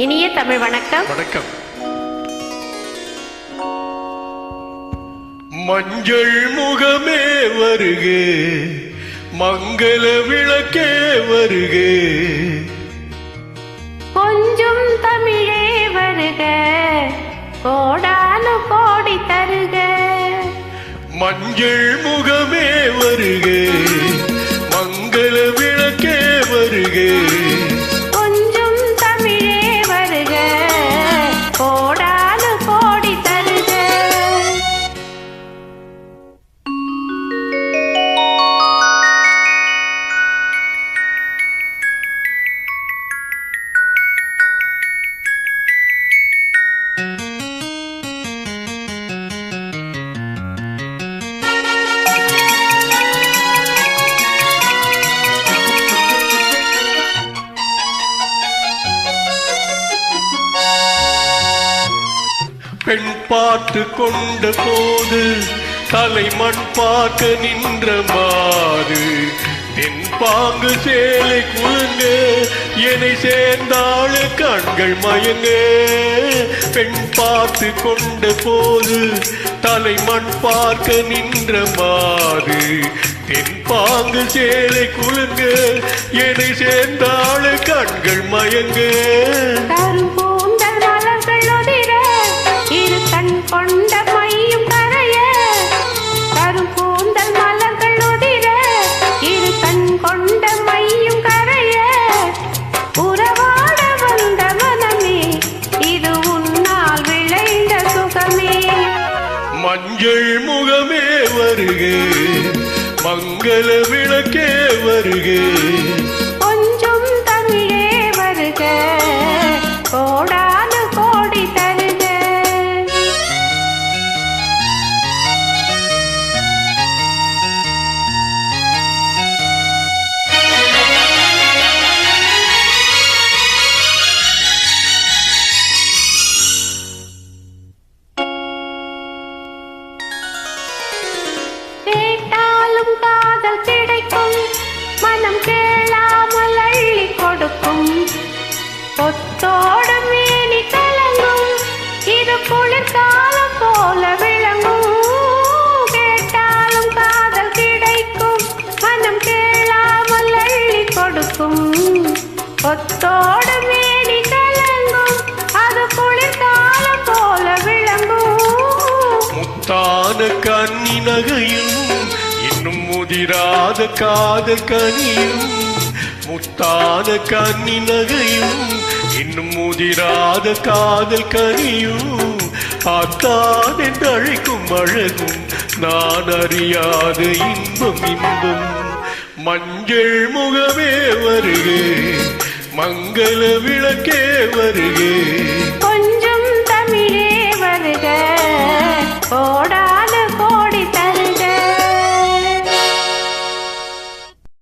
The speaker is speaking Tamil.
இனிய தமிழ் வணக்கம். வணக்கம். மஞ்சள் முகமே வருகே, மங்கள விளக்கே வருகே, கொஞ்சம் தமிழே வருக, கோடானு கோடி தருக. மஞ்சள் முகமே வருகே, மங்கள விளக்கே வருகே, கொஞ்சம் தமிழே வருக, கோடானு கோடி தருக. பெண் பார்த்து கொண்ட போது தலைமண் பார்க்க நின்ற மாது, தென் பாங்கு சேலை குழுங்க என்னை சேர்ந்தாள் கண்கள் மயங்க. பெண் பார்த்து கொண்ட போது தலைமண் பார்க்க நின்ற மாது, தென் பாங்கு சேலை குழுங்க என்னை சேர்ந்தாள் கண்கள் மயங்க. கொண்ட மையும் கரைய, கரும்பூந்தல் மலர்கள் உதிர, இரு கண் கொண்ட மையும் கரைய, உறவாட வந்த மனமே, இது உன்னால் விளைந்த சுகமே. மஞ்சள் முகமே வருகே, மங்கள விளக்கே வருகே, கொஞ்சம் தமிழே வருக, கோடானு கோடி தருக. கேட்டாலும் காதல் கிடைக்கும், மனம் கேளாமல் அள்ளி கொடுக்கும், கொத்தோடு மேனி கலங்கும், இது குளிர்காலம் போல விளங்கும். கேட்டாலும் காதல் கிடைக்கும், மனம் கேளாமல் அள்ளி கொடுக்கும், கொத்தோடு மேனி கலங்கும், அது குளிர்காலம் போல விளங்கும். முத்தான கன்னி நகையும் இன்னும் முதிராத காதல் கனியும், முத்தான கன்னி நகையும் இன்னும் முதிராத காதல் கனியும், ஆத்தான் என்று அழைக்கும் அழகும் நான் அறியாத இன்பம் இன்பம். மஞ்சள் முகமே வருகே, மங்கள விளக்கே வருகே, கொஞ்சம் தமிழே வருக,